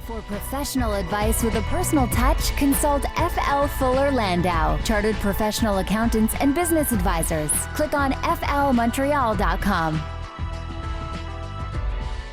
For professional advice with a personal touch, consult FL Fuller Landau, Chartered Professional Accountants and Business Advisors. Click on flmontreal.com.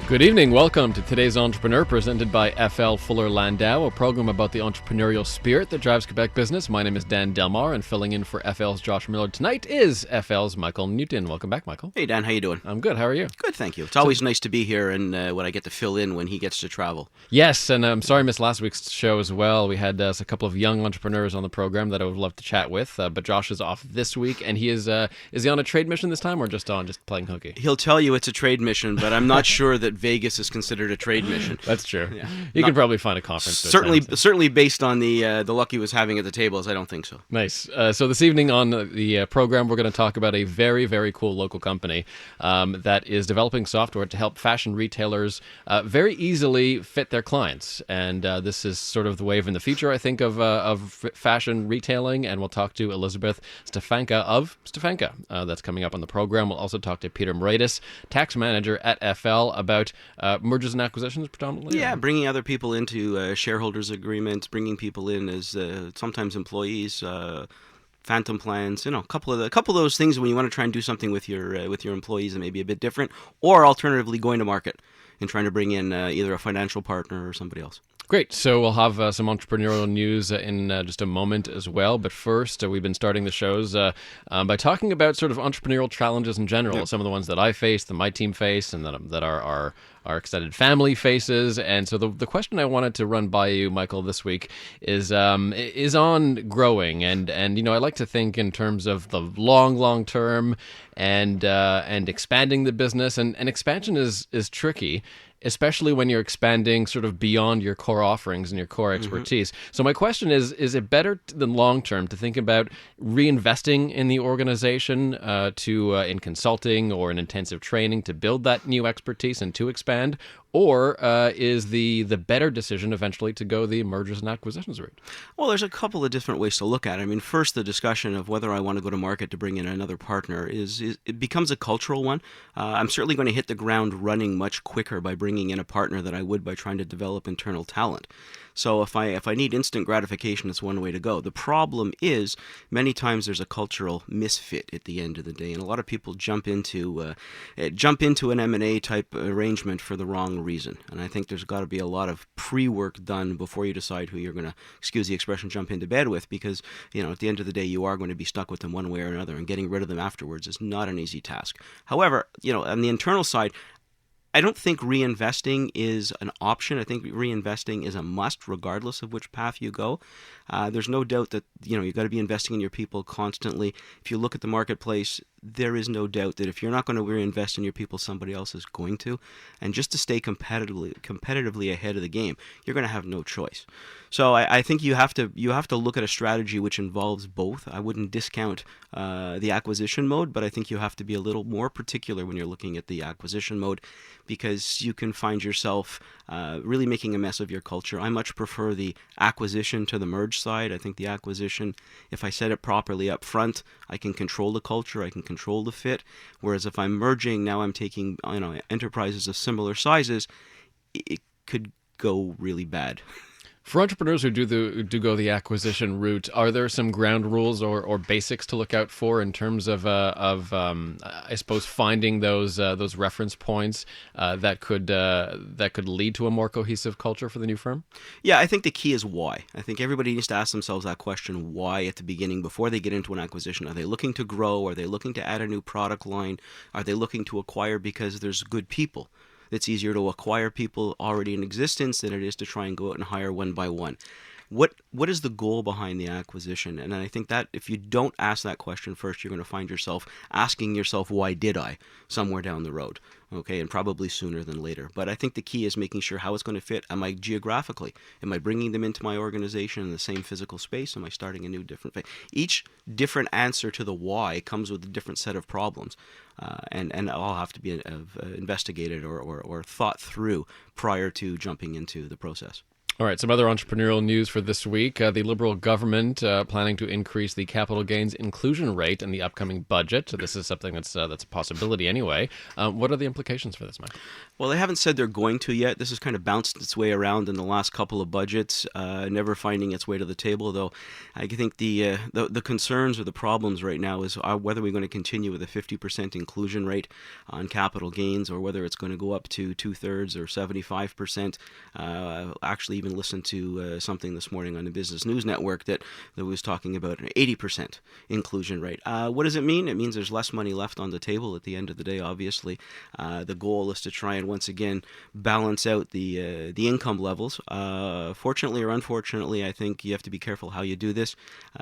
Good evening. Welcome to today's Entrepreneur, presented by FL Fuller Landau, a program about the entrepreneurial spirit that drives Quebec business. My name is Dan Delmar, and filling in for FL's Josh Miller tonight is FL's Michael Newton. Welcome back, Michael. Hey, Dan. How you doing? I'm good. How are you? Good, thank you. It's always nice to be here and when I get to fill in when he gets to travel. Yes, and I'm sorry I missed last week's show as well. We had a couple of young entrepreneurs on the program that I would love to chat with, but Josh is off this week, and he is he on a trade mission this time, or just playing hooky? He'll tell you it's a trade mission, but I'm not sure that Vegas is considered a trade mission. That's true. Yeah. You can probably find a conference. Certainly based on the luck he was having at the tables, I don't think so. Nice. So this evening on the program, we're going to talk about a very, very cool local company that is developing software to help fashion retailers very easily fit their clients. And this is sort of the wave in the future, I think, of fashion retailing. And we'll talk to Elizabeth Stefanka of Stefanka. That's coming up on the program. We'll also talk to Peter Moraitis, tax manager at FL, about mergers and acquisitions predominantly? Yeah, bringing other people into shareholders agreements, bringing people in as sometimes employees, phantom plans, a couple of those things when you want to try and do something with your employees that may be a bit different, or alternatively going to market and trying to bring in either a financial partner or somebody else. Great. So we'll have some entrepreneurial news in just a moment as well. But first, we've been starting the shows by talking about sort of entrepreneurial challenges in general. Yep. Some of the ones that I face, that my team face, and that our extended family faces. And so the question I wanted to run by you, Michael, this week is on growing. And I like to think in terms of the long term and expanding the business. And expansion is tricky, especially when you're expanding sort of beyond your core offerings and your core expertise. Mm-hmm. So my question is it better than long-term to think about reinvesting in the organization in consulting or in intensive training to build that new expertise and to expand? Or is the better decision eventually to go the mergers and acquisitions route? Well, there's a couple of different ways to look at it. I mean, first, the discussion of whether I want to go to market to bring in another partner it becomes a cultural one. I'm certainly going to hit the ground running much quicker by bringing in a partner than I would by trying to develop internal talent. So if I need instant gratification, it's one way to go. The problem is many times there's a cultural misfit at the end of the day, and a lot of people jump into an M&A type arrangement for the wrong reason. And I think there's got to be a lot of pre-work done before you decide who you're going to, excuse the expression, jump into bed with, because at the end of the day you are going to be stuck with them one way or another, and getting rid of them afterwards is not an easy task. However, on the internal side, I don't think reinvesting is an option. I think reinvesting is a must, regardless of which path you go. There's no doubt that you've got to be investing in your people constantly. If you look at the marketplace, there is no doubt that if you're not going to reinvest in your people, somebody else is going to. And just to stay competitively ahead of the game, you're going to have no choice. So I think you have to look at a strategy which involves both. I wouldn't discount the acquisition mode, but I think you have to be a little more particular when you're looking at the acquisition mode, because you can find yourself really making a mess of your culture. I much prefer the acquisition to the merge side. I think the acquisition, if I set it properly up front, I can control the culture, I can control the fit. Whereas if I'm merging, now I'm taking enterprises of similar sizes, it could go really bad. For entrepreneurs who do go the acquisition route, are there some ground rules or basics to look out for in terms of I suppose finding those reference points that could lead to a more cohesive culture for the new firm? Yeah, I think the key is why. I think everybody needs to ask themselves that question: why at the beginning before they get into an acquisition? Are they looking to grow? Are they looking to add a new product line? Are they looking to acquire because there's good people? It's easier to acquire people already in existence than it is to try and go out and hire one by one. What is the goal behind the acquisition? And I think that if you don't ask that question first, you're going to find yourself asking yourself, why did I, somewhere down the road? Okay, and probably sooner than later. But I think the key is making sure how it's going to fit. Am I geographically? Am I bringing them into my organization in the same physical space? Am I starting a new different phase? Each different answer to the why comes with a different set of problems. And all have to be investigated or thought through prior to jumping into the process. All right, some other entrepreneurial news for this week. The Liberal government planning to increase the capital gains inclusion rate in the upcoming budget. So this is something that's a possibility anyway. What are the implications for this, Mike? Well, they haven't said they're going to yet. This has kind of bounced its way around in the last couple of budgets, never finding its way to the table, though. I think the concerns or the problems right now is whether we're going to continue with a 50% inclusion rate on capital gains or whether it's going to go up to 2/3 or 75%. Actually, even listened to something this morning on the Business News Network that was talking about an 80% inclusion rate. What does it mean? It means there's less money left on the table at the end of the day, obviously. The goal is to try and once again balance out the income levels. Fortunately or unfortunately, I think you have to be careful how you do this.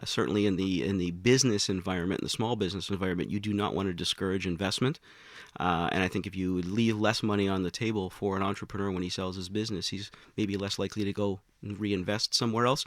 Certainly in the business environment, in the small business environment, you do not want to discourage investment. And I think if you leave less money on the table for an entrepreneur when he sells his business, he's maybe less likely to go and reinvest somewhere else.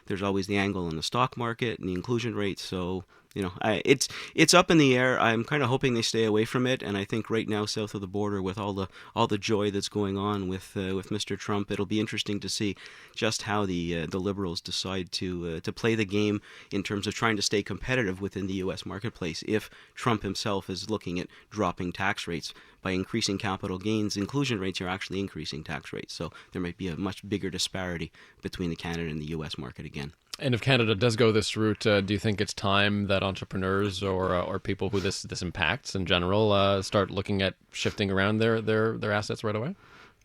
There's always the angle in the stock market and the inclusion rate. So, it's up in the air. I'm kind of hoping they stay away from it. And I think right now, south of the border, with all the joy that's going on with Mr. Trump, it'll be interesting to see just how the Liberals decide to play the game in terms of trying to stay competitive within the U.S. marketplace. If Trump himself is looking at dropping tax rates by increasing capital gains, inclusion rates are actually increasing tax rates. So there might be a much bigger disparity between the Canada and the U.S. market again. And if Canada does go this route, do you think it's time that entrepreneurs or people who this impacts in general start looking at shifting around their assets right away?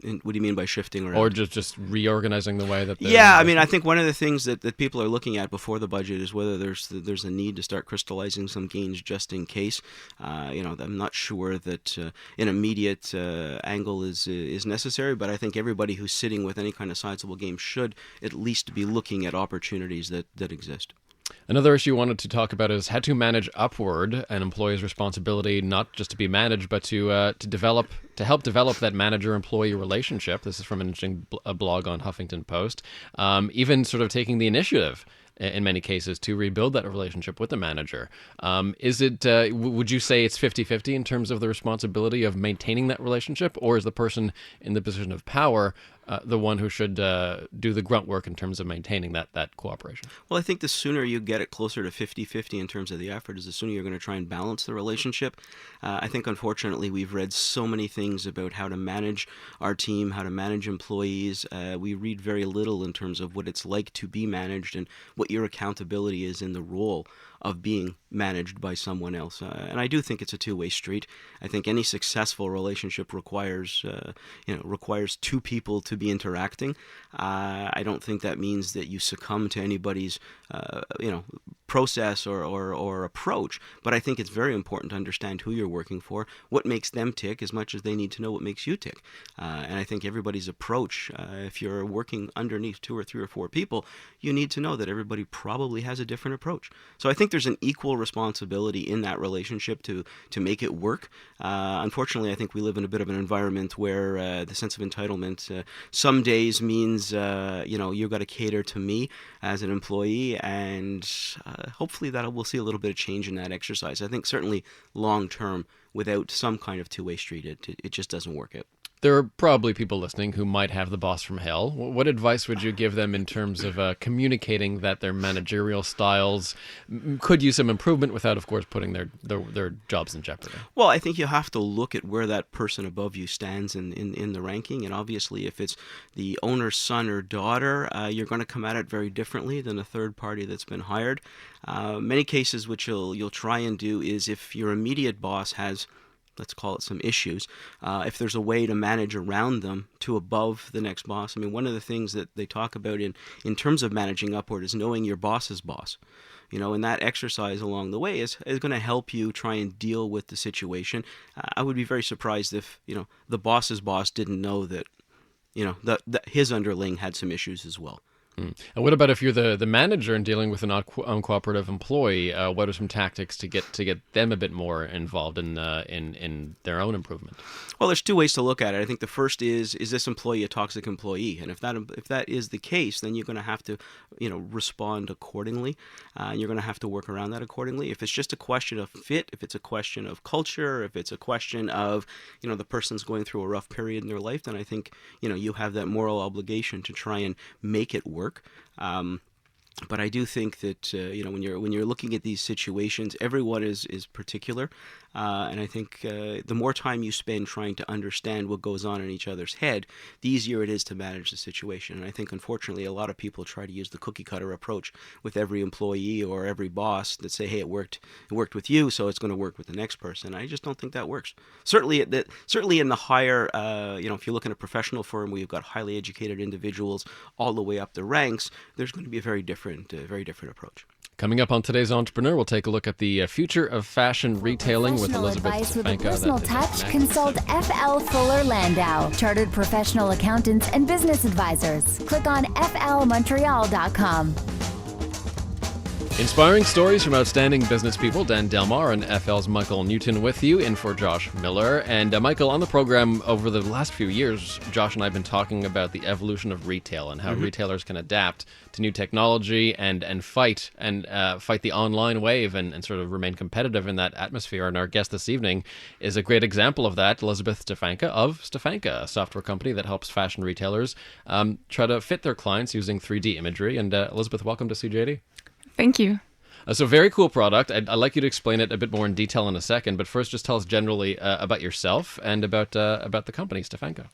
And what do you mean by shifting around? Or just reorganizing the way that I think one of the things that people are looking at before the budget is whether there's a need to start crystallizing some gains just in case. I'm not sure that an immediate angle is necessary, but I think everybody who's sitting with any kind of sizable game should at least be looking at opportunities that exist. Another issue I wanted to talk about is how to manage upward an employee's responsibility, not just to be managed, but to help develop that manager-employee relationship. This is from an interesting blog on Huffington Post. Even sort of taking the initiative in many cases to rebuild that relationship with the manager. Would you say it's 50-50 in terms of the responsibility of maintaining that relationship, or is the person in the position of power the one who should do the grunt work in terms of maintaining that cooperation? Well, I think the sooner you get it closer to 50-50 in terms of the effort is the sooner you're going to try and balance the relationship. I think, unfortunately, we've read so many things about how to manage our team, how to manage employees. We read very little in terms of what it's like to be managed and what your accountability is in the role of being managed by someone else. And I do think it's a two-way street. I think any successful relationship requires two people to be interacting. I don't think that means that you succumb to anybody's process or approach, but I think it's very important to understand who you're working for, what makes them tick as much as they need to know what makes you tick. And I think everybody's approach, if you're working underneath 2 or 3 or 4 people, you need to know that everybody probably has a different approach. So I think there's an equal responsibility in that relationship to make it work. Unfortunately, I think we live in a bit of an environment where the sense of entitlement some days means you've got to cater to me as an employee, and hopefully that we'll see a little bit of change in that exercise. I think certainly long term, without some kind of two-way street, it just doesn't work out. There are probably people listening who might have the boss from hell. What advice would you give them in terms of communicating that their managerial styles could use some improvement without, of course, putting their jobs in jeopardy? Well, I think you have to look at where that person above you stands in the ranking. And obviously, if it's the owner's son or daughter, you're going to come at it very differently than a third party that's been hired. Many cases, which you'll try and do is if your immediate boss has, let's call it, some issues, if there's a way to manage around them to above the next boss. I mean, one of the things that they talk about in terms of managing upward is knowing your boss's boss. And that exercise along the way is going to help you try and deal with the situation. I would be very surprised if, the boss's boss didn't know that, that his underling had some issues as well. And what about if you're the manager and dealing with an uncooperative employee? What are some tactics to get them a bit more involved in their own improvement? Well, there's two ways to look at it. I think the first is this employee a toxic employee? And if that is the case, then you're going to have to, respond accordingly. And you're going to have to work around that accordingly. If it's just a question of fit, if it's a question of culture, if it's a question of, the person's going through a rough period in their life, then I think, you have that moral obligation to try and make it work. But I do think that when you're looking at these situations, everyone is particular, and I think the more time you spend trying to understand what goes on in each other's head, the easier it is to manage the situation. And I think unfortunately a lot of people try to use the cookie cutter approach with every employee or every boss that say, hey, it worked with you, so it's going to work with the next person. I just don't think that works. Certainly in the higher, if you're looking at a professional firm where you've got highly educated individuals all the way up the ranks, there's going to be a very different approach. Coming up on today's Entrepreneur, we'll take a look at the future of fashion retailing with Elizabeth advice with a Stefanka. personal touch. Consult FL Fuller Landau, chartered professional accountants and business advisors. Click on flmontreal.com. Inspiring stories from outstanding business people. Dan Delmar and FL's Michael Newton with you, in for Josh Miller. And Michael, on the program over the last few years, Josh and I have been talking about the evolution of retail and how retailers can adapt to new technology and fight the online wave and sort of remain competitive in that atmosphere. And our guest this evening is a great example of that, Elizabeth Stefanka of Stefanka, a software company that helps fashion retailers try to fit their clients using 3D imagery. And Elizabeth, welcome to CJD. Thank you. So very cool product. I'd like you to explain it a bit more in detail in a second, but first just tell us generally about yourself and about the company, Stefanka.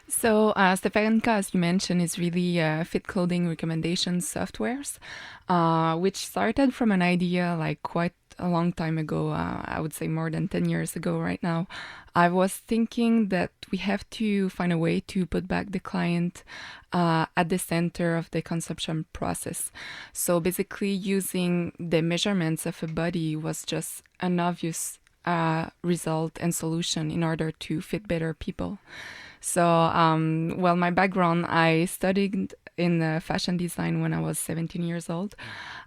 So Stefanka, as you mentioned, is really fit clothing recommendation softwares, which started from an idea like quite a long time ago. I would say more than 10 years ago right now. I was thinking that we have to find a way to put back the client at the center of the consumption process. So basically using the measurements of a body was just an obvious result and solution in order to fit better people. So, my background, I studied in fashion design when I was 17 years old.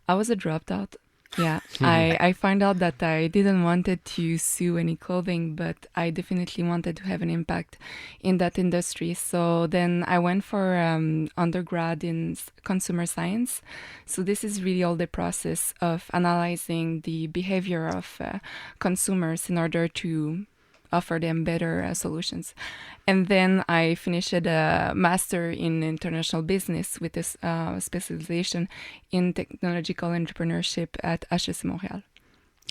I was a dropout. Yeah, I found out that I didn't wanted to sew any clothing, but I definitely wanted to have an impact in that industry. So then I went for undergrad in consumer science. So this is really all the process of analyzing the behavior of consumers in order to offer them better solutions. And then I finished a master in international business with this specialization in technological entrepreneurship at HEC Montréal.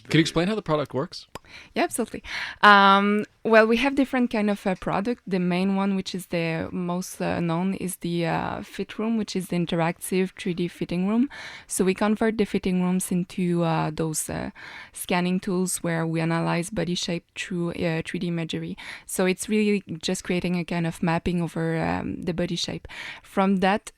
Can you explain how the product works? Yeah, absolutely. We have different kind of product. The main one, which is the most known, is the Fit Room, which is the interactive 3D fitting room. So we convert the fitting rooms into those scanning tools where we analyze body shape through 3D imagery. So it's really just creating a kind of mapping over the body shape. From that,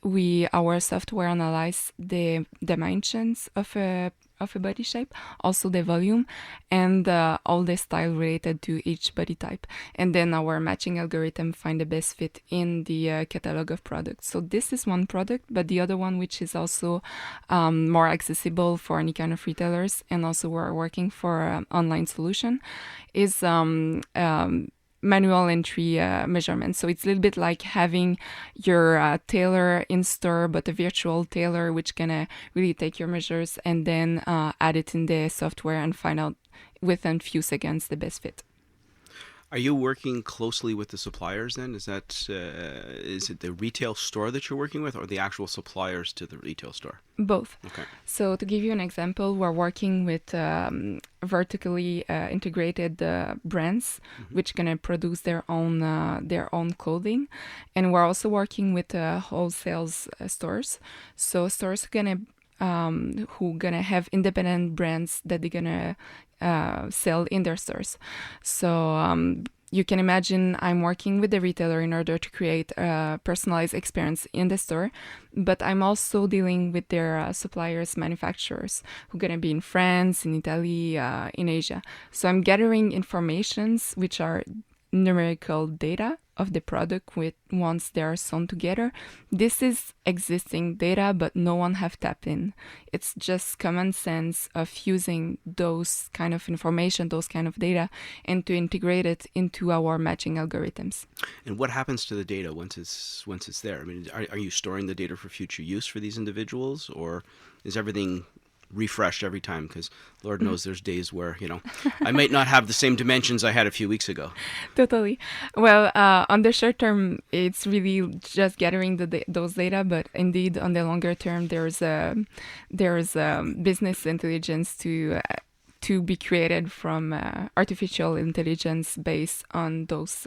our software analyze the dimensions of a body shape, also the volume, and all the style related to each body type. And then our matching algorithm find the best fit in the catalog of products. So this is one product, but the other one, which is also more accessible for any kind of retailers, and also we're working for online solution, is manual entry measurements. So it's a little bit like having your tailor in store, but a virtual tailor, which gonna really take your measures and then add it in the software and find out within few seconds the best fit. Are you working closely with the suppliers then? Is it the retail store that you're working with, or the actual suppliers to the retail store? Both. Okay. So to give you an example, we're working with vertically integrated brands, which gonna produce their own clothing, and we're also working with wholesale stores. So stores gonna who gonna have independent brands that they're gonna sell in their stores. So you can imagine I'm working with the retailer in order to create a personalized experience in the store, but I'm also dealing with their suppliers, manufacturers, who are going to be in France, in Italy, in Asia. So I'm gathering informations which are numerical data of the product once they are sewn together. This is existing data, but no one have tapped in. It's just common sense of using those kind of information, those kind of data, and to integrate it into our matching algorithms. And what happens to the data once it's there? I mean, are you storing the data for future use for these individuals, or is everything refreshed every time? Because Lord knows there's days where, I might not have the same dimensions I had a few weeks ago. Totally. Well, on the short term, it's really just gathering those data, but indeed on the longer term, there's business intelligence to be created from artificial intelligence based on those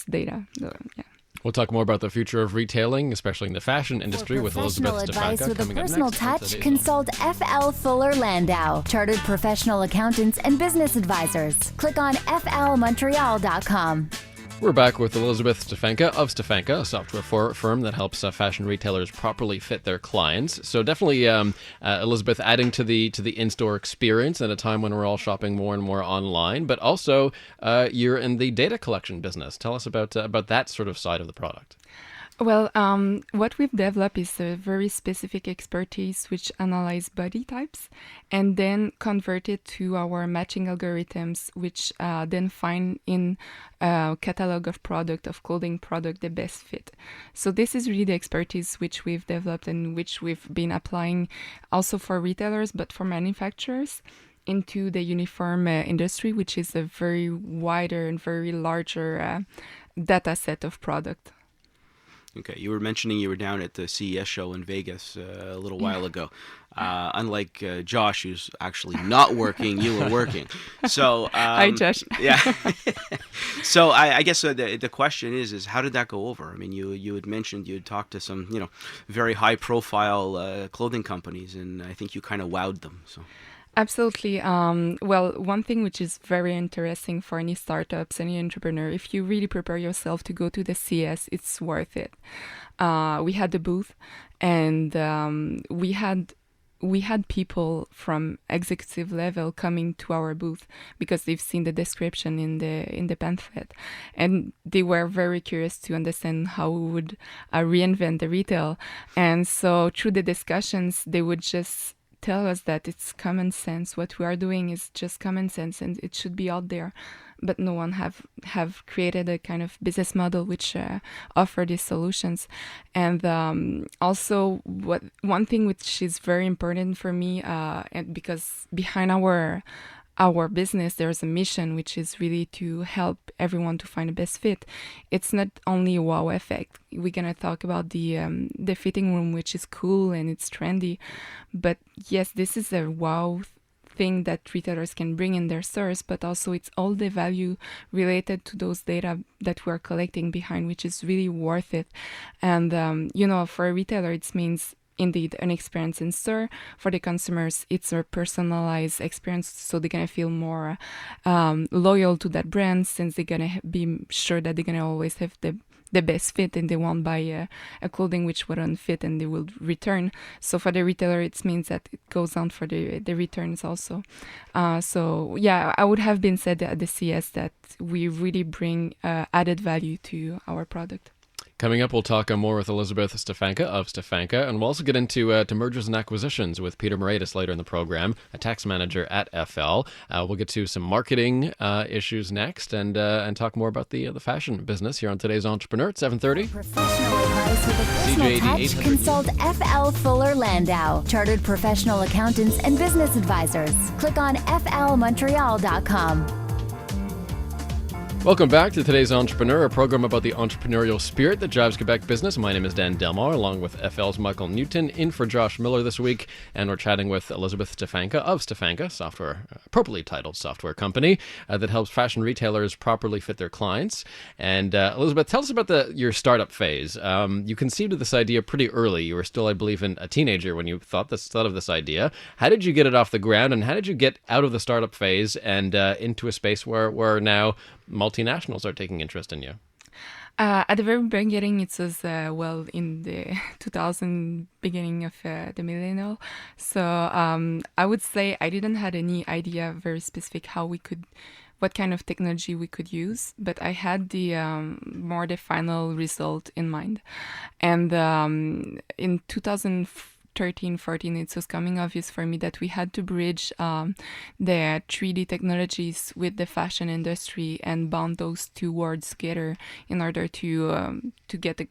data. So, yeah. We'll talk more about the future of retailing, especially in the fashion industry, with Elizabeth advice Stefanka with a coming up personal next. touch, consult FL Fuller Landau, chartered professional accountants and business advisors. Click on flmontreal.com. We're back with Elizabeth Stefanka of Stefanka, a software firm that helps fashion retailers properly fit their clients. So definitely, Elizabeth, adding to the in-store experience at a time when we're all shopping more and more online. But also, you're in the data collection business. Tell us about that sort of side of the product. Well, what we've developed is a very specific expertise which analyze body types and then convert it to our matching algorithms, which then find in a catalog of clothing product, the best fit. So this is really the expertise which we've developed and which we've been applying also for retailers, but for manufacturers into the uniform industry, which is a very wider and very larger data set of product. Okay, you were mentioning you were down at the CES show in Vegas a little while ago. Unlike Josh, who's actually not working, you were working. So hi, Josh. Yeah. So I guess the question is how did that go over? I mean, you had mentioned you had talked to some very high profile clothing companies, and I think you kind of wowed them. So. Absolutely. Well, one thing which is very interesting for any startups, any entrepreneur, if you really prepare yourself to go to the CES, it's worth it. We had the booth, and we had people from executive level coming to our booth because they've seen the description in the pamphlet, and they were very curious to understand how we would reinvent the retail. And so through the discussions, they would just tell us that it's common sense. What we are doing is just common sense and it should be out there. But no one have created a kind of business model which offer these solutions. And also one thing which is very important for me, and because behind our business, there's a mission which is really to help everyone to find the best fit. It's not only a wow effect. We're gonna talk about the fitting room, which is cool and it's trendy, but yes, this is a wow thing that retailers can bring in their stores, but also it's all the value related to those data that we're collecting behind, which is really worth it. And for a retailer, it means indeed an experience in store. For the consumers, it's a personalized experience, so they're gonna feel more loyal to that brand, since they're gonna be sure that they're gonna always have the best fit, and they won't buy a clothing which wouldn't fit and they will return. So for the retailer, it means that it goes on for the returns also. So yeah, I would have been said at the CS that we really bring added value to our product. Coming up, we'll talk more with Elizabeth Stefanka of Stefanka, and we'll also get into to mergers and acquisitions with Peter Moraitis later in the program, a tax manager at FL. We'll get to some marketing issues next, and talk more about the fashion business here on today's Entrepreneur at 7:30. Professional advice with a personal CJAD touch. 800. Consult FL Fuller Landau, chartered professional accountants and business advisors. Click on flmontreal.com. Welcome back to today's Entrepreneur, a program about the entrepreneurial spirit that drives Quebec business. My name is Dan Delmar, along with FL's Michael Newton, in for Josh Miller this week, and we're chatting with Elizabeth Stefanka of Stefanka, software, appropriately titled software company that helps fashion retailers properly fit their clients. And Elizabeth, tell us about your startup phase. You conceived of this idea pretty early. You were still, I believe, a teenager when you thought of this idea. How did you get it off the ground, and how did you get out of the startup phase and into a space where now multinationals are taking interest in you? At the very beginning, it was, in the 2000 beginning of the millennial. So I would say I didn't have any idea very specific how we could what kind of technology we could use, but I had the more the final result in mind. And in 2013-14, it was coming obvious for me that we had to bridge the 3D technologies with the fashion industry and bond those two worlds together in order to get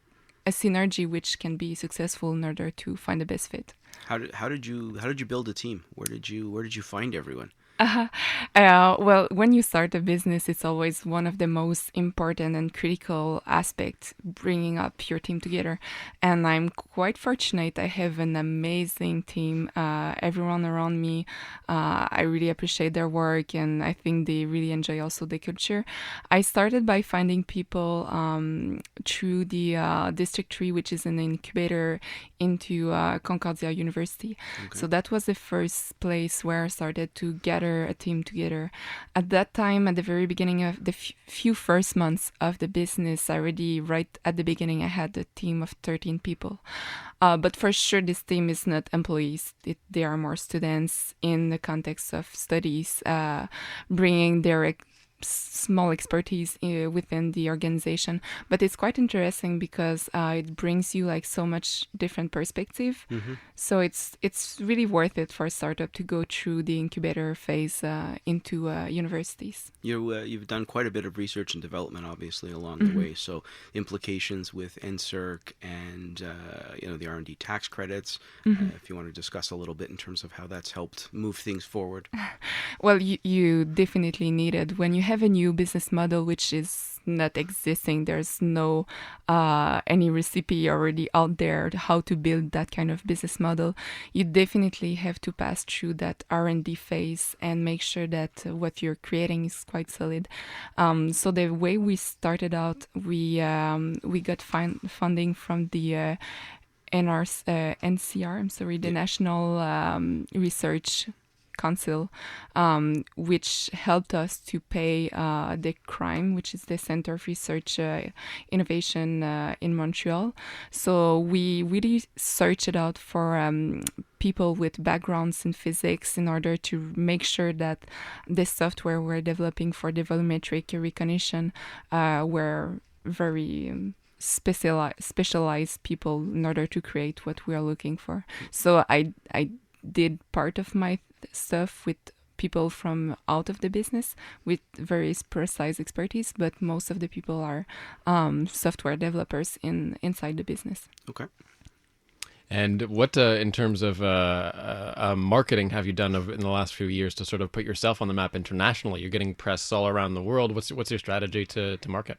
a synergy which can be successful in order to find the best fit. How did you build a team? Where did you find everyone? Well, when you start a business, it's always one of the most important and critical aspects, bringing up your team together. And I'm quite fortunate. I have an amazing team. Everyone around me, I really appreciate their work, and I think they really enjoy also the culture. I started by finding people through the District 3, which is an incubator into Concordia University. Okay. So that was the first place where I started to gather a team together. At that time, at the very beginning of the few first months of the business, right at the beginning, I had a team of 13 people. But for sure, this team is not employees. They are more students in the context of studies, bringing their small expertise within the organization. But it's quite interesting because it brings you like so much different perspective. Mm-hmm. So it's really worth it for a startup to go through the incubator phase into universities. You've done quite a bit of research and development, obviously, along the way. So implications with NSERC and the R&D tax credits. If you want to discuss a little bit in terms of how that's helped move things forward. Well, you definitely need it when you have a new business model which is not existing. There's no any recipe already out there how to build that kind of business model. You definitely have to pass through that R&D phase and make sure that what you're creating is quite solid. So the way we started out, we got funding from the NCR. I'm sorry, the National Research Council, which helped us to pay the CRIME, which is the Center of Research Innovation in Montreal. So we really searched it out for people with backgrounds in physics in order to make sure that the software we're developing for the volumetric recognition were very specialized people in order to create what we are looking for. So I did part of my stuff with people from out of the business with very precise expertise, but most of the people are software developers inside the business. Okay. And what, in terms of marketing, have you done in the last few years to sort of put yourself on the map internationally? You're getting press all around the world. What's your strategy to market?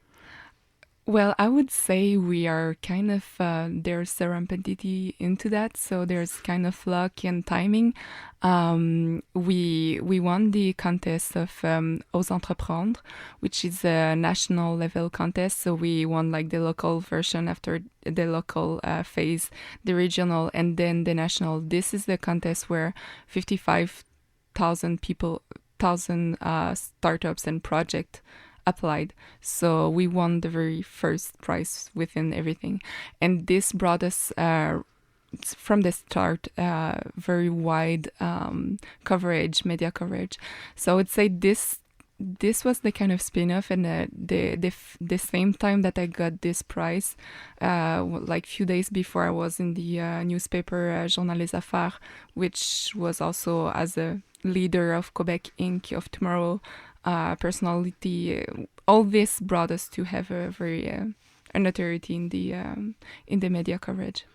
Well, I would say we are kind of, there's serendipity into that. So there's kind of luck and timing. We won the contest of Ose Entreprendre, which is a national level contest. So we won like the local version after the local phase, the regional, and then the national. This is the contest where 55,000 people, startups and projects applied. So we won the very first prize within everything. And this brought us from the start very wide coverage, media coverage. So I would say this was the kind of spin-off, and the same time that I got this prize, like few days before, I was in the newspaper Journal Les Affaires, which was also as a leader of Quebec Inc. of Tomorrow, personality. All this brought us to have a very a notoriety in the media coverage.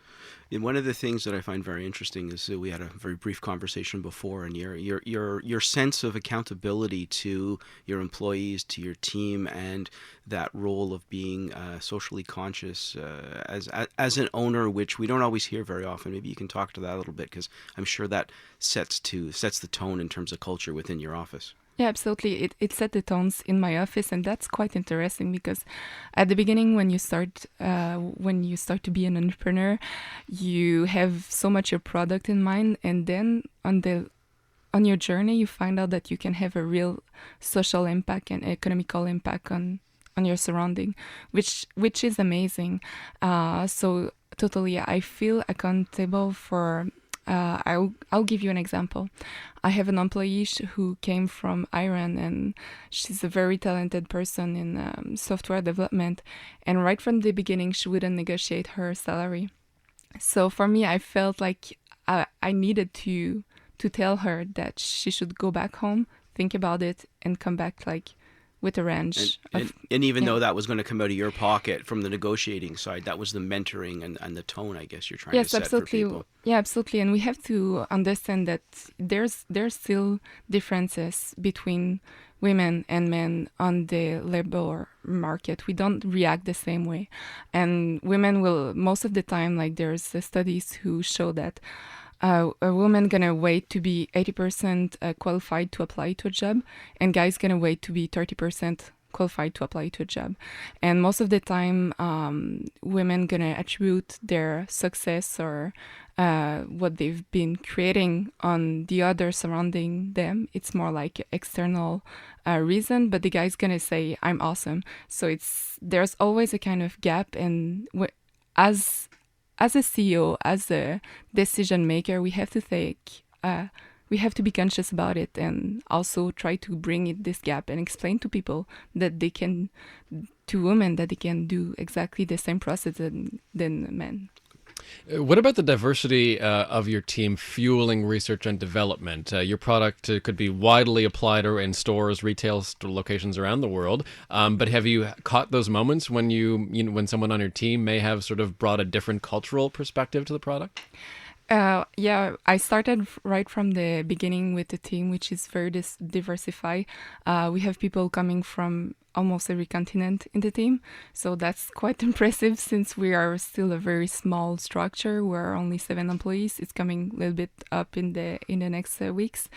And one of the things that I find very interesting is that we had a very brief conversation before, and your sense of accountability to your employees, to your team, and that role of being socially conscious as an owner, which we don't always hear very often. Maybe you can talk to that a little bit, because I'm sure that sets the tone in terms of culture within your office. Yeah, absolutely. It set the tones in my office, and that's quite interesting because at the beginning, when you start to be an entrepreneur, you have so much your product in mind, and then on your journey, you find out that you can have a real social impact and economical impact on your surrounding, which is amazing. So totally, I feel accountable for I'll give you an example. I have an employee who came from Iran, and she's a very talented person in software development. And right from the beginning, she wouldn't negotiate her salary. So for me, I felt like I needed to tell her that she should go back home, think about it, and come back like with a range. And even though that was going to come out of your pocket from the negotiating side, that was the mentoring and the tone, I guess, you're trying to set absolutely. for people. Yeah, absolutely. And we have to understand that there's still differences between women and men on the labor market. We don't react the same way. And women will, most of the time, like there's studies who show that a woman gonna wait to be 80% qualified to apply to a job, and guys gonna wait to be 30% qualified to apply to a job. And most of the time, women gonna attribute their success or what they've been creating on the other surrounding them. It's more like external reason, but the guy's gonna say, "I'm awesome." So there's always a kind of gap, and as a CEO, as a decision maker, we have to we have to be conscious about it, and also try to bring this gap and explain to people that to women, that they can do exactly the same process than men. What about the diversity of your team fueling research and development? Your product could be widely applied in stores, retail locations around the world. But have you caught those moments when when someone on your team may have sort of brought a different cultural perspective to the product? Yeah, I started right from the beginning with the team, which is very diversified. We have people coming from almost every continent in the team. So that's quite impressive since we are still a very small structure. We're only 7 employees. It's coming a little bit up in the next weeks.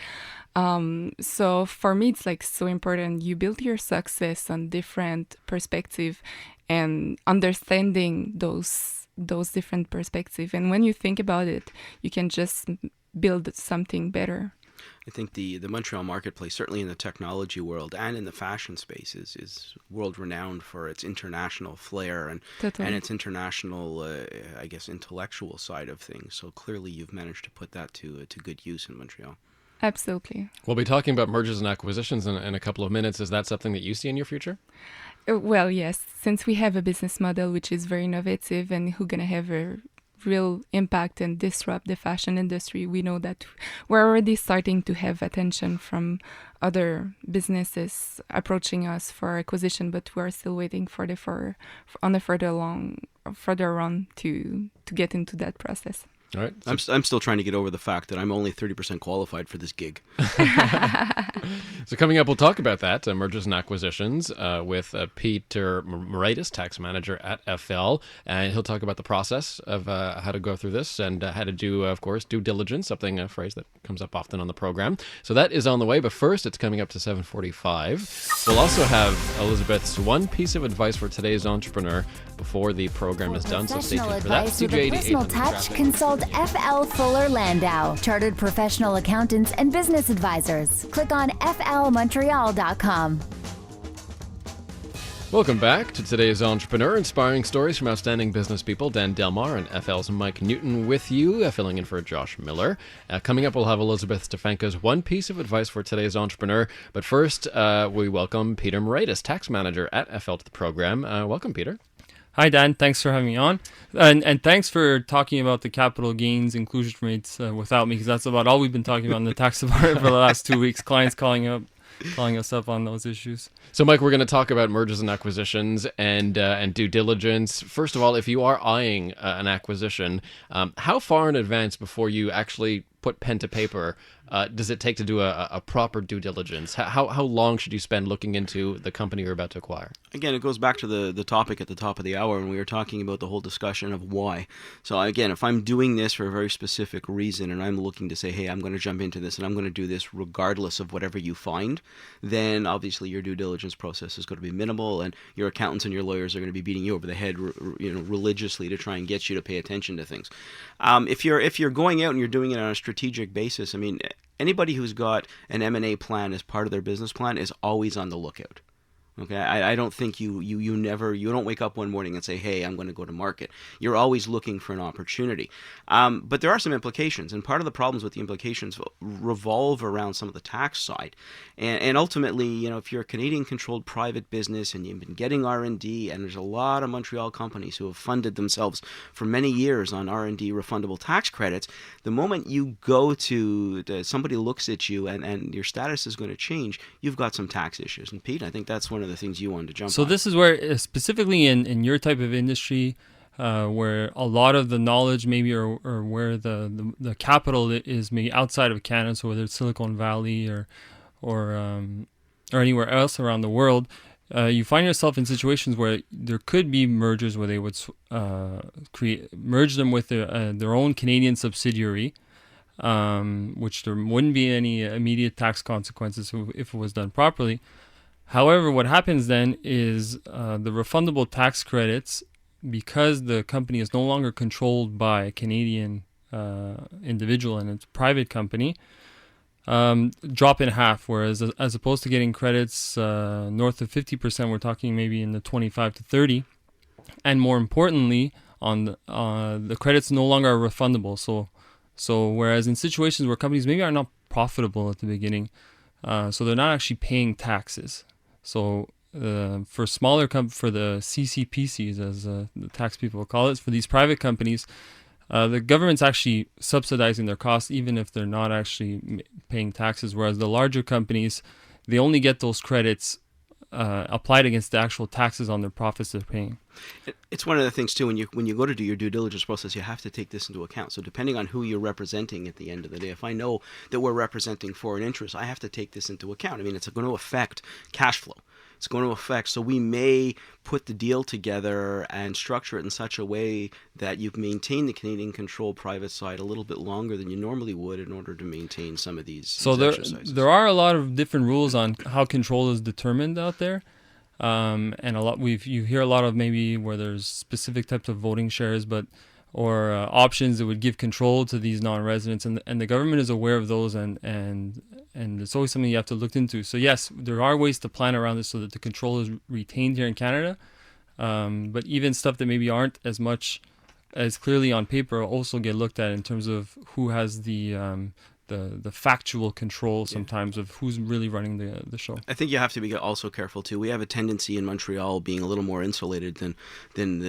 So for me, it's like so important. You build your success on different perspective and understanding those different perspectives. And when you think about it, you can just build something better. I think the Montreal marketplace, certainly in the technology world and in the fashion space, is world renowned for its international flair and its international, I guess, intellectual side of things. So clearly, you've managed to put that to good use in Montreal. Absolutely. We'll be talking about mergers and acquisitions in a couple of minutes. Is that something that you see in your future? Well, yes. Since we have a business model which is very innovative and who's going to have a real impact and disrupt the fashion industry, we know that we're already starting to have attention from other businesses approaching us for acquisition, but we're still waiting for on a further run to get into that process. All right. I'm still trying to get over the fact that I'm only 30% qualified for this gig. So coming up, we'll talk about that, mergers and acquisitions, with Peter Moraitis, tax manager at FL. And he'll talk about the process of how to go through this and how to do, of course, due diligence, a phrase that comes up often on the program. So that is on the way. But first, it's coming up to 7:45. We'll also have Elizabeth's one piece of advice for today's entrepreneur before the program is done. So stay tuned for that. With a personal touch, consult FL Fuller Landau, chartered professional accountants and business advisors. Click on flmontreal.com. Welcome back to today's Entrepreneur, inspiring stories from outstanding business people. Dan Delmar and FL's Mike Newton with you, filling in for Josh Miller. Coming up, we'll have Elizabeth Stefanka's one piece of advice for today's Entrepreneur. But first, we welcome Peter Moraitis, tax manager at FL, to the program. Welcome, Peter. Hi, Dan. Thanks for having me on. And thanks for talking about the capital gains inclusion rates without me, because that's about all we've been talking about in the tax department for the last 2 weeks. Clients calling us up on those issues. So, Mike, we're going to talk about mergers and acquisitions and due diligence. First of all, if you are eyeing an acquisition, how far in advance before you actually put pen to paper does it take to do a proper due diligence? How long should you spend looking into the company you're about to acquire? Again, it goes back to the topic at the top of the hour when we were talking about the whole discussion of why. So again, if I'm doing this for a very specific reason and I'm looking to say, hey, I'm going to jump into this and I'm going to do this regardless of whatever you find, then obviously your due diligence process is going to be minimal, and your accountants and your lawyers are going to be beating you over the head religiously to try and get you to pay attention to things. If you're going out and you're doing it on a strategic basis, I mean, anybody who's got an M&A plan as part of their business plan is always on the lookout. Okay, I don't think you don't wake up one morning and say, hey, I'm going to go to market. You're always looking for an opportunity. But there are some implications, and part of the problems with the implications revolve around some of the tax side. And ultimately, if you're a Canadian-controlled private business and you've been getting R&D, and there's a lot of Montreal companies who have funded themselves for many years on R&D refundable tax credits, the moment you go to somebody looks at you and your status is going to change, you've got some tax issues. And Pete, I think that's one of the things you wanted to jump on. So this is where, specifically in your type of industry, where a lot of the knowledge maybe or where the capital is maybe outside of Canada, so whether it's Silicon Valley or anywhere else around the world, you find yourself in situations where there could be mergers where they would merge them with their own Canadian subsidiary, which there wouldn't be any immediate tax consequences if it was done properly. However, what happens then is the refundable tax credits, because the company is no longer controlled by a Canadian individual and it's a private company, drop in half. Whereas as opposed to getting credits north of 50%, we're talking maybe in the 25 to 30. And more importantly, on the credits no longer are refundable. So whereas in situations where companies maybe are not profitable at the beginning, so they're not actually paying taxes. So for smaller for the CCPCs, as the tax people call it, for these private companies, the government's actually subsidizing their costs even if they're not actually paying taxes. Whereas the larger companies, they only get those credits applied against the actual taxes on their profits they're paying. It's one of the things too, when you go to do your due diligence process, you have to take this into account. So depending on who you're representing at the end of the day, if I know that we're representing foreign interests, I have to take this into account. I mean, it's going to affect cash flow. It's going to affect, so we may put the deal together and structure it in such a way that you maintain the Canadian controlled private side a little bit longer than you normally would in order to maintain some of these exercises. There are a lot of different rules on how control is determined out there. And you hear a lot of maybe where there's specific types of voting shares, or options that would give control to these non-residents, and the government is aware of those, and it's always something you have to look into. So yes, there are ways to plan around this so that the control is retained here in Canada, but even stuff that maybe aren't as much as clearly on paper also get looked at in terms of who has the factual control sometimes of who's really running the show. I think you have to be also careful too. We have a tendency in Montreal being a little more insulated than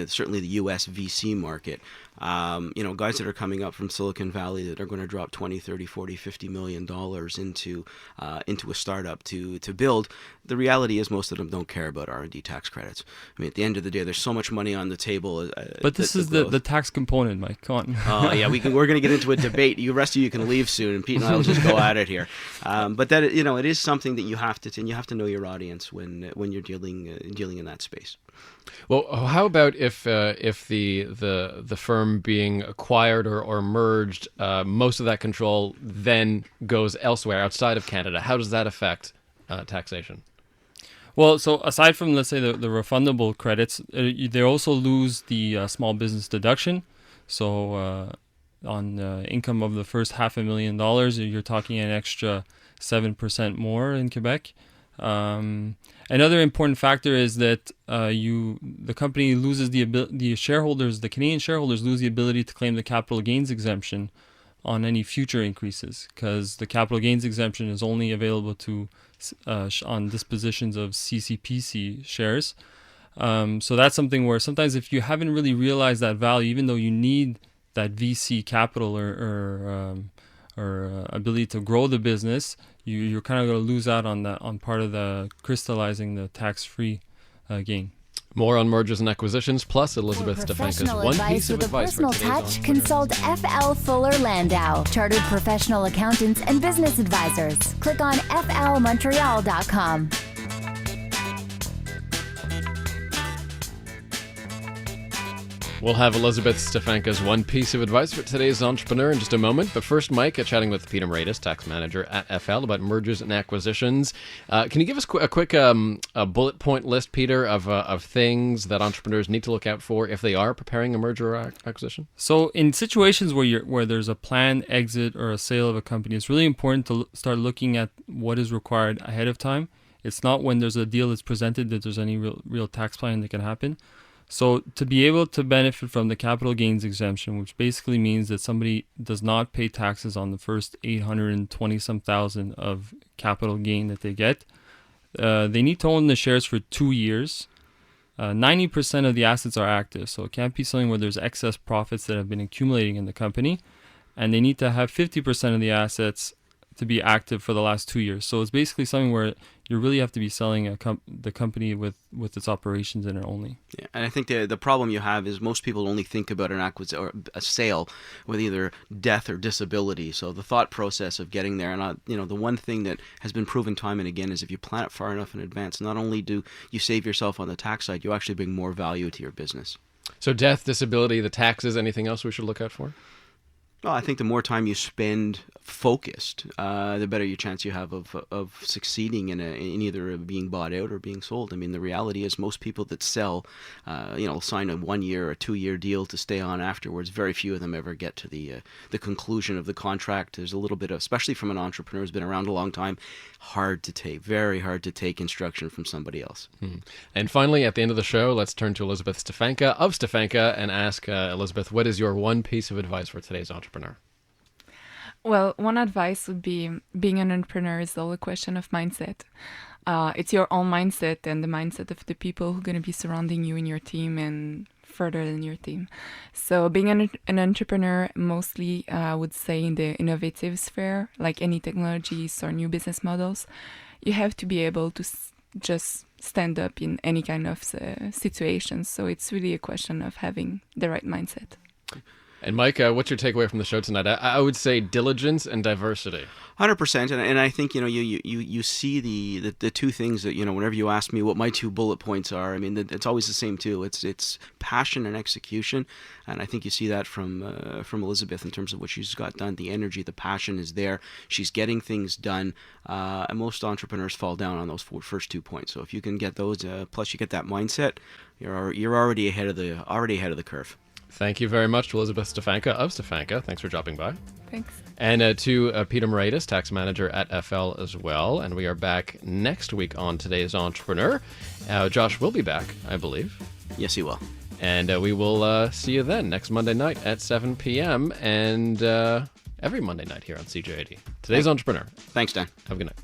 certainly the U.S. VC market. Guys that are coming up from Silicon Valley that are going to drop 20, 30, 40, 50 million dollars into a startup to build. The reality is most of them don't care about R&D tax credits. I mean, at the end of the day, there's so much money on the table. But this is the tax component, Mike. Come on. Oh yeah, we're going to get into a debate. The rest of you can leave soon, and Pete and I will just go at it here. But that it is something that you have to know your audience when you're dealing in that space. Well, how about if the firm being acquired or merged, most of that control then goes elsewhere outside of Canada? How does that affect taxation? Well, so aside from, let's say, the refundable credits, they also lose the small business deduction. So on income of the first $500,000, you're talking an extra 7% more in Quebec. Another important factor is that the company loses the Canadian shareholders lose the ability to claim the capital gains exemption on any future increases, because the capital gains exemption is only available to on dispositions of CCPC shares. So that's something where sometimes if you haven't really realized that value, even though you need that VC capital or ability to grow the business, you're kind of going to lose out on that, on part of the crystallizing the tax-free gain. More on mergers and acquisitions, plus Elizabeth Stefanka's one piece of with a advice personal for today's touch. Consult FL Fuller Landau, chartered professional accountants and business advisors. Click on flmontreal.com. We'll have Elizabeth Stefanka's one piece of advice for today's entrepreneur in just a moment. But first, Mike, chatting with Peter Moraitis, tax manager at FL, about mergers and acquisitions. Can you give us a quick bullet point list, Peter, of things that entrepreneurs need to look out for if they are preparing a merger or acquisition? So in situations where there's a planned exit or a sale of a company, it's really important to start looking at what is required ahead of time It's not when there's a deal that's presented that there's any real tax planning that can happen. So to be able to benefit from the capital gains exemption, which basically means that somebody does not pay taxes on the first 820 some thousand of capital gain that they get, they need to own the shares for 2 years. 90% of the assets are active, so it can't be something where there's excess profits that have been accumulating in the company, and they need to have 50% of the assets to be active for the last 2 years. So it's basically something where you really have to be selling the company with its operations in it only. Yeah, and I think the problem you have is most people only think about an acquisition or a sale with either death or disability. So the thought process of getting there, and the one thing that has been proven time and again is if you plan it far enough in advance, not only do you save yourself on the tax side, you actually bring more value to your business. So death, disability, the taxes, anything else we should look out for? Well, I think the more time you spend focused, the better your chance you have of succeeding in either being bought out or being sold. I mean, the reality is most people that sell, sign a 1 year or 2 year deal to stay on afterwards. Very few of them ever get to the conclusion of the contract. There's a little bit of, especially from an entrepreneur who's been around a long time, very hard to take instruction from somebody else. And finally, at the end of the show, let's turn to Elizabeth Stefanka of Stefanka and ask Elizabeth, what is your one piece of advice for today's entrepreneur? Well, one advice would be being an entrepreneur is all a question of mindset. It's your own mindset and the mindset of the people who are going to be surrounding you in your team and further than your team. So being an entrepreneur, mostly I would say in the innovative sphere, like any technologies or new business models, you have to be able to just stand up in any kind of situation. So it's really a question of having the right mindset. And Mike, what's your takeaway from the show tonight? I would say diligence and diversity. 100%, and I think you see the two things that whenever you ask me what my 2 bullet points are, I mean it's always the same too. It's passion and execution, and I think you see that from Elizabeth in terms of what she's got done. The energy, the passion is there. She's getting things done, and most entrepreneurs fall down on those first 2 points. So if you can get those, plus you get that mindset, you're already ahead of the curve. Thank you very much to Elizabeth Stefanka of Stefanka. Thanks for dropping by. Thanks. And to Peter Moraitis, tax manager at FL as well. And we are back next week on Today's Entrepreneur. Josh will be back, I believe. Yes, he will. And we will see you then next Monday night at 7 p.m. and every Monday night here on CJ80. Today's Entrepreneur. Thanks, Dan. Have a good night.